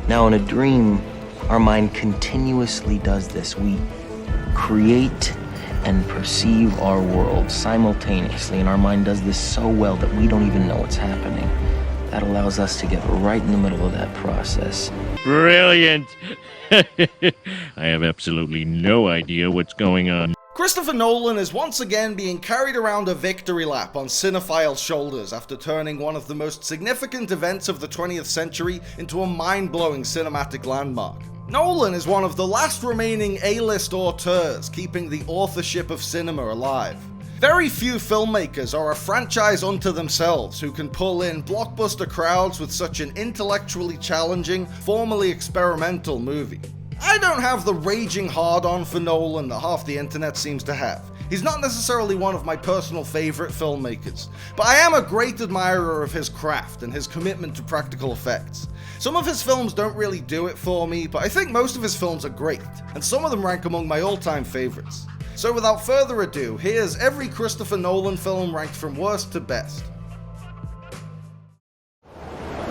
Now, in a dream, our mind continuously does this. We create and perceive our world simultaneously, and our mind does this so well that we don't even know what's happening. That allows us to get right in the middle of that process. Brilliant! I have absolutely no idea what's going on. Christopher Nolan is once again being carried around a victory lap on cinephiles' shoulders after turning one of the most significant events of the 20th century into a mind-blowing cinematic landmark. Nolan is one of the last remaining A-list auteurs keeping the authorship of cinema alive. Very few filmmakers are a franchise unto themselves who can pull in blockbuster crowds with such an intellectually challenging, formally experimental movie. I don't have the raging hard-on for Nolan that half the internet seems to have. He's not necessarily one of my personal favourite filmmakers, but I am a great admirer of his craft and his commitment to practical effects. Some of his films don't really do it for me, but I think most of his films are great, and some of them rank among my all-time favourites. So without further ado, here's every Christopher Nolan film ranked from worst to best.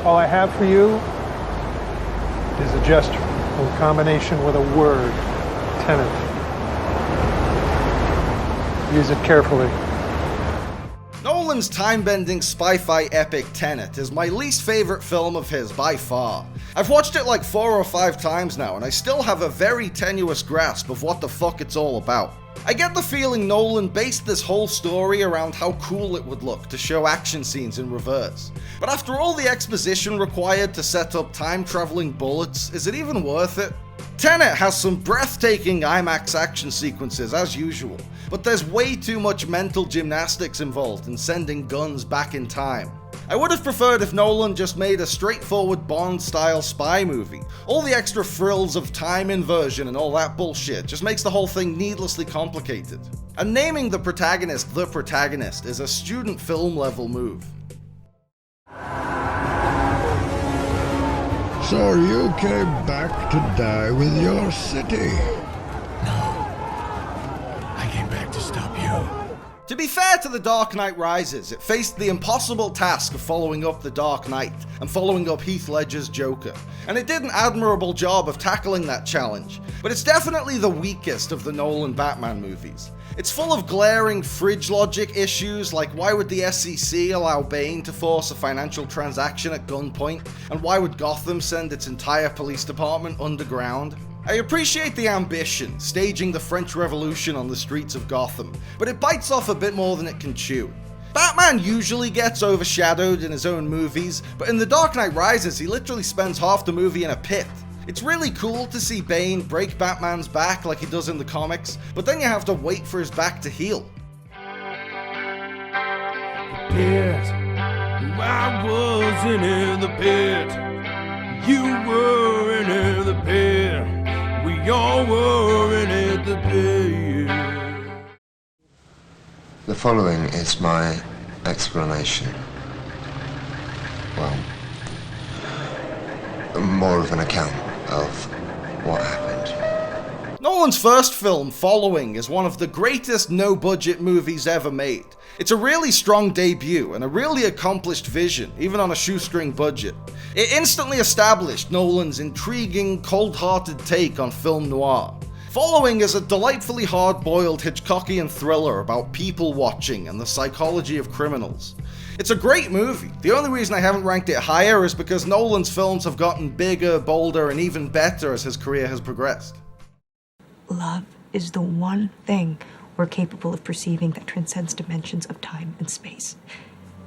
All I have for you is a gesture in combination with a word, Tenet. Use it carefully. Nolan's time-bending spy-fi epic Tenet is my least favourite film of his by far. I've watched it like 4 or 5 times now, and I still have a very tenuous grasp of what the fuck it's all about. I get the feeling Nolan based this whole story around how cool it would look to show action scenes in reverse. But after all the exposition required to set up time-traveling bullets, is it even worth it? Tenet has some breathtaking IMAX action sequences as usual, but there's way too much mental gymnastics involved in sending guns back in time. I would have preferred if Nolan just made a straightforward Bond-style spy movie. All the extra frills of time inversion and all that bullshit just makes the whole thing needlessly complicated. And naming the protagonist is a student film level move. So you came back to die with your city? I came back to stop you. To be fair to The Dark Knight Rises, it faced the impossible task of following up The Dark Knight and following up Heath Ledger's Joker, and it did an admirable job of tackling that challenge, but it's definitely the weakest of the Nolan Batman movies. It's full of glaring fridge logic issues like why would the SEC allow Bane to force a financial transaction at gunpoint, and why would Gotham send its entire police department underground? I appreciate the ambition, staging the French Revolution on the streets of Gotham, but it bites off a bit more than it can chew. Batman usually gets overshadowed in his own movies, but in The Dark Knight Rises he literally spends half the movie in a pit. It's really cool to see Bane break Batman's back like he does in the comics, but then you have to wait for his back to heal. Pit. I wasn't in the pit. You were in the pit. We all were in the pit. The following is my explanation. Well, more of an account of what happened. Nolan's first film, Following, is one of the greatest no-budget movies ever made. It's a really strong debut and a really accomplished vision, even on a shoestring budget. It instantly established Nolan's intriguing, cold-hearted take on film noir. Following is a delightfully hard-boiled Hitchcockian thriller about people watching and the psychology of criminals. It's a great movie. The only reason I haven't ranked it higher is because Nolan's films have gotten bigger, bolder, and even better as his career has progressed. Love is the one thing we're capable of perceiving that transcends dimensions of time and space.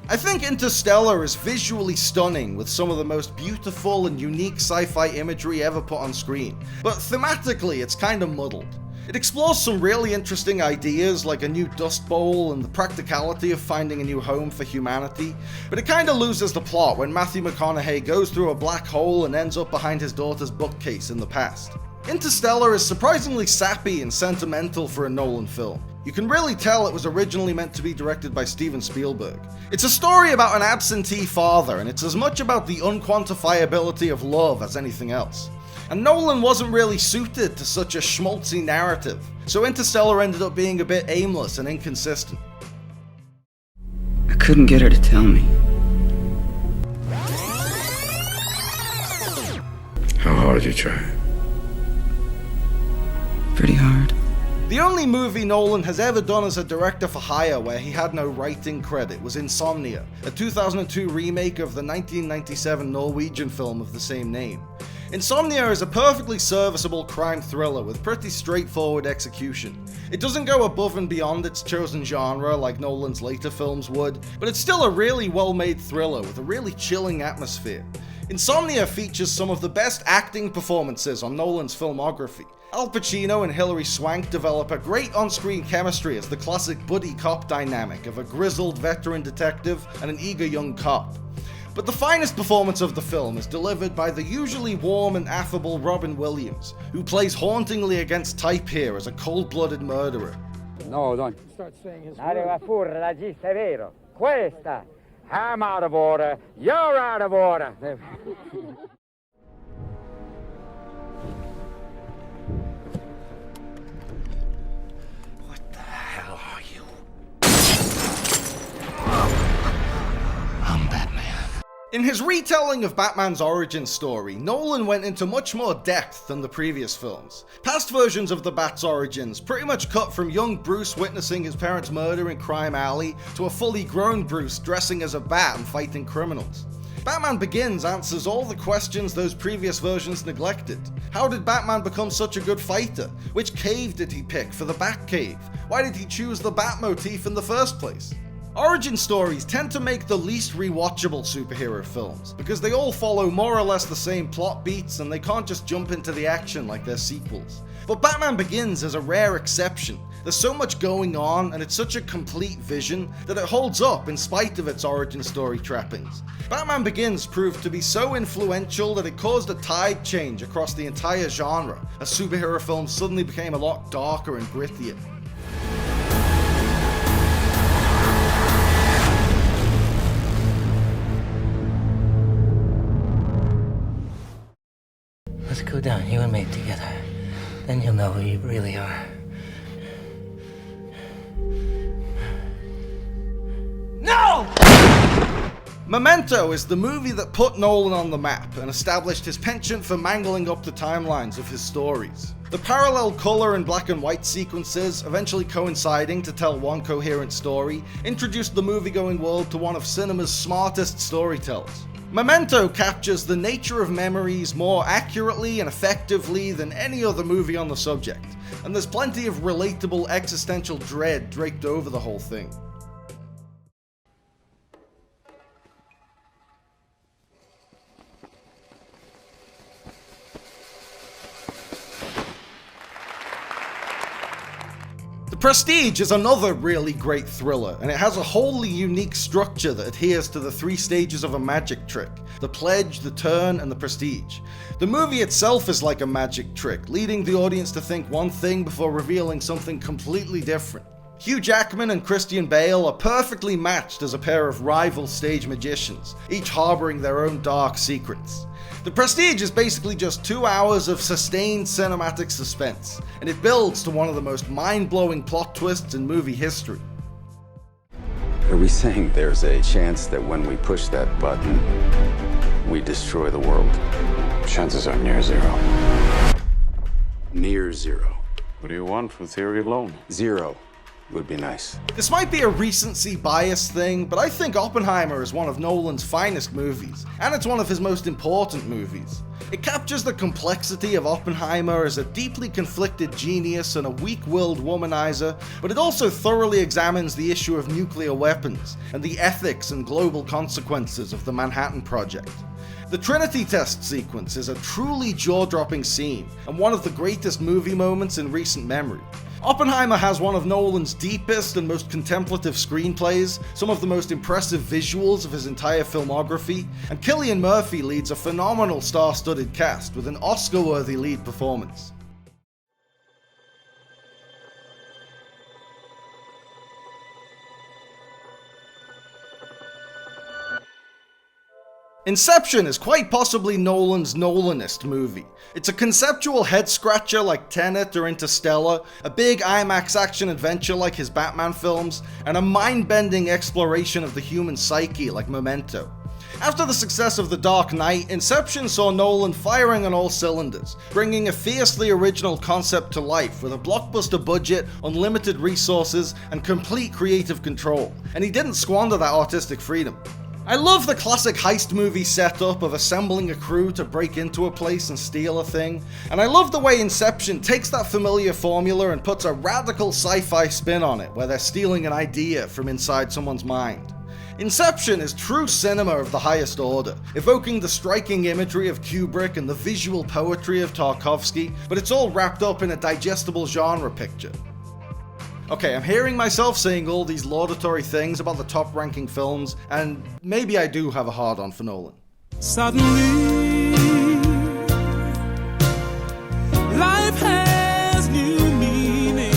I think Interstellar is visually stunning with some of the most beautiful and unique sci-fi imagery ever put on screen, but thematically it's kind of muddled. It explores some really interesting ideas like a new dust bowl and the practicality of finding a new home for humanity, but it kind of loses the plot when Matthew McConaughey goes through a black hole and ends up behind his daughter's bookcase in the past. Interstellar is surprisingly sappy and sentimental for a Nolan film. You can really tell it was originally meant to be directed by Steven Spielberg. It's a story about an absentee father, and it's as much about the unquantifiability of love as anything else. And Nolan wasn't really suited to such a schmaltzy narrative, so Interstellar ended up being a bit aimless and inconsistent. I couldn't get her to tell me. hard you try? Pretty hard. The only movie Nolan has ever done as a director for hire where he had no writing credit was Insomnia, a 2002 remake of the 1997 Norwegian film of the same name. Insomnia is a perfectly serviceable crime thriller with pretty straightforward execution. It doesn't go above and beyond its chosen genre like Nolan's later films would, but it's still a really well-made thriller with a really chilling atmosphere. Insomnia features some of the best acting performances on Nolan's filmography. Al Pacino and Hilary Swank develop a great on-screen chemistry as the classic buddy cop dynamic of a grizzled veteran detective and an eager young cop. But the finest performance of the film is delivered by the usually warm and affable Robin Williams, who plays hauntingly against type here as a cold-blooded murderer. No, don't. Start saying his word. È vero. Questa. I'm out of order. You're out of order. What the hell are you? I'm Batman. In his retelling of Batman's origin story, Nolan went into much more depth than the previous films. Past versions of the Bat's origins pretty much cut from young Bruce witnessing his parents' murder in Crime Alley to a fully grown Bruce dressing as a bat and fighting criminals. Batman Begins answers all the questions those previous versions neglected. How did Batman become such a good fighter? Which cave did he pick for the Batcave? Why did he choose the Bat motif in the first place? Origin stories tend to make the least rewatchable superhero films, because they all follow more or less the same plot beats and they can't just jump into the action like their sequels. But Batman Begins is a rare exception. There's so much going on and it's such a complete vision that it holds up in spite of its origin story trappings. Batman Begins proved to be so influential that it caused a tide change across the entire genre, as superhero films suddenly became a lot darker and grittier. Let's go down, you and me together. Then you'll know who you really are. No! Memento is the movie that put Nolan on the map and established his penchant for mangling up the timelines of his stories. The parallel color and black and white sequences, eventually coinciding to tell one coherent story, introduced the moviegoing world to one of cinema's smartest storytellers. Memento captures the nature of memories more accurately and effectively than any other movie on the subject, and there's plenty of relatable existential dread draped over the whole thing. Prestige is another really great thriller, and it has a wholly unique structure that adheres to the 3 stages of a magic trick: the pledge, the turn, and the prestige. The movie itself is like a magic trick, leading the audience to think one thing before revealing something completely different. Hugh Jackman and Christian Bale are perfectly matched as a pair of rival stage magicians, each harboring their own dark secrets. The Prestige is basically just 2 hours of sustained cinematic suspense, and it builds to one of the most mind-blowing plot twists in movie history. Are we saying there's a chance that when we push that button, we destroy the world? Chances are near zero. Near zero. What do you want for theory alone? 0 would be nice. This might be a recency bias thing, but I think Oppenheimer is one of Nolan's finest movies, and it's one of his most important movies. It captures the complexity of Oppenheimer as a deeply conflicted genius and a weak-willed womanizer, but it also thoroughly examines the issue of nuclear weapons and the ethics and global consequences of the Manhattan Project. The Trinity test sequence is a truly jaw-dropping scene, and one of the greatest movie moments in recent memory. Oppenheimer has one of Nolan's deepest and most contemplative screenplays, some of the most impressive visuals of his entire filmography, and Cillian Murphy leads a phenomenal star-studded cast with an Oscar-worthy lead performance. Inception is quite possibly Nolan's Nolanist movie. It's a conceptual head-scratcher like Tenet or Interstellar, a big IMAX action-adventure like his Batman films, and a mind-bending exploration of the human psyche like Memento. After the success of The Dark Knight, Inception saw Nolan firing on all cylinders, bringing a fiercely original concept to life with a blockbuster budget, unlimited resources, and complete creative control, and he didn't squander that artistic freedom. I love the classic heist movie setup of assembling a crew to break into a place and steal a thing, and I love the way Inception takes that familiar formula and puts a radical sci-fi spin on it, where they're stealing an idea from inside someone's mind. Inception is true cinema of the highest order, evoking the striking imagery of Kubrick and the visual poetry of Tarkovsky, but it's all wrapped up in a digestible genre picture. Okay, I'm hearing myself saying all these laudatory things about the top-ranking films, and maybe I do have a hard-on for Nolan. Suddenly, life has new meaning.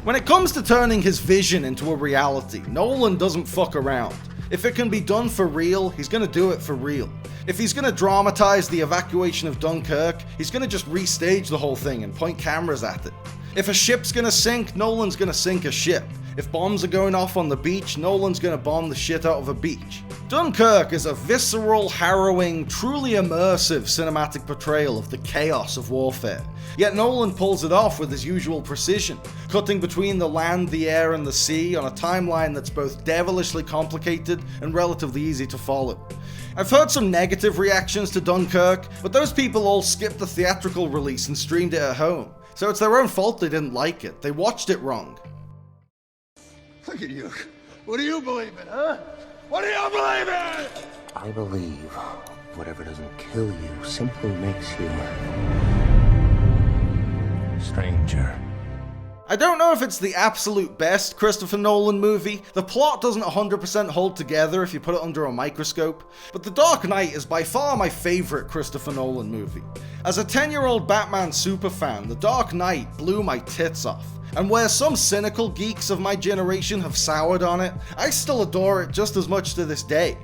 When it comes to turning his vision into a reality, Nolan doesn't fuck around. If it can be done for real, he's gonna do it for real. If he's gonna dramatize the evacuation of Dunkirk, he's gonna just restage the whole thing and point cameras at it. If a ship's gonna sink, Nolan's gonna sink a ship. If bombs are going off on the beach, Nolan's gonna bomb the shit out of a beach. Dunkirk is a visceral, harrowing, truly immersive cinematic portrayal of the chaos of warfare. Yet Nolan pulls it off with his usual precision, cutting between the land, the air, and the sea on a timeline that's both devilishly complicated and relatively easy to follow. I've heard some negative reactions to Dunkirk, but those people all skipped the theatrical release and streamed it at home. So it's their own fault they didn't like it. They watched it wrong. Look at you. What do you believe in, huh? What do you believe in? I believe whatever doesn't kill you simply makes you stranger. I don't know if it's the absolute best Christopher Nolan movie. The plot doesn't 100% hold together if you put it under a microscope, but The Dark Knight is by far my favorite Christopher Nolan movie. As a 10-year-old Batman superfan, The Dark Knight blew my tits off. And where some cynical geeks of my generation have soured on it, I still adore it just as much to this day.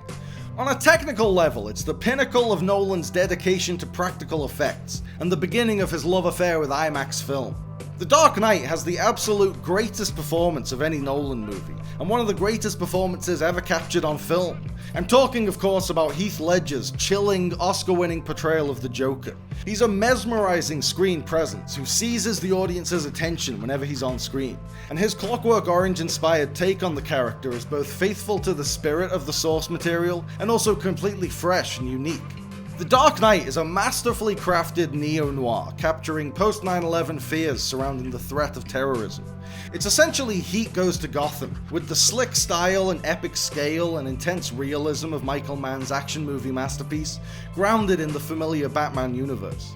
On a technical level, it's the pinnacle of Nolan's dedication to practical effects, and the beginning of his love affair with IMAX film. The Dark Knight has the absolute greatest performance of any Nolan movie, and one of the greatest performances ever captured on film. I'm talking, of course, about Heath Ledger's chilling, Oscar-winning portrayal of the Joker. He's a mesmerizing screen presence who seizes the audience's attention whenever he's on screen, and his Clockwork Orange-inspired take on the character is both faithful to the spirit of the source material and also completely fresh and unique. The Dark Knight is a masterfully crafted neo-noir, capturing post-9/11 fears surrounding the threat of terrorism. It's essentially Heat Goes to Gotham, with the slick style and epic scale and intense realism of Michael Mann's action movie masterpiece, grounded in the familiar Batman universe.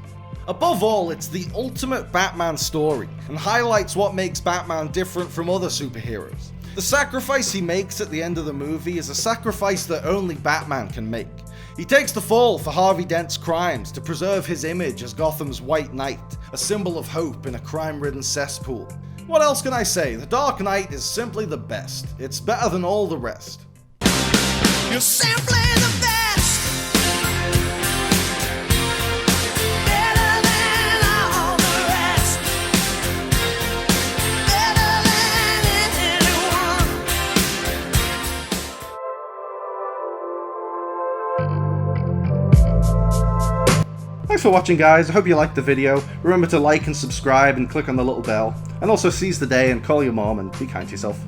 Above all, it's the ultimate Batman story, and highlights what makes Batman different from other superheroes. The sacrifice he makes at the end of the movie is a sacrifice that only Batman can make. He takes the fall for Harvey Dent's crimes to preserve his image as Gotham's White Knight, a symbol of hope in a crime-ridden cesspool. What else can I say? The Dark Knight is simply the best. It's better than all the rest. You're simply the best. Better than all the rest. Better than anyone. Thanks for watching, guys. I hope you liked the video. Remember to like and subscribe and click on the little bell. And also seize the day and call your mom and be kind to yourself.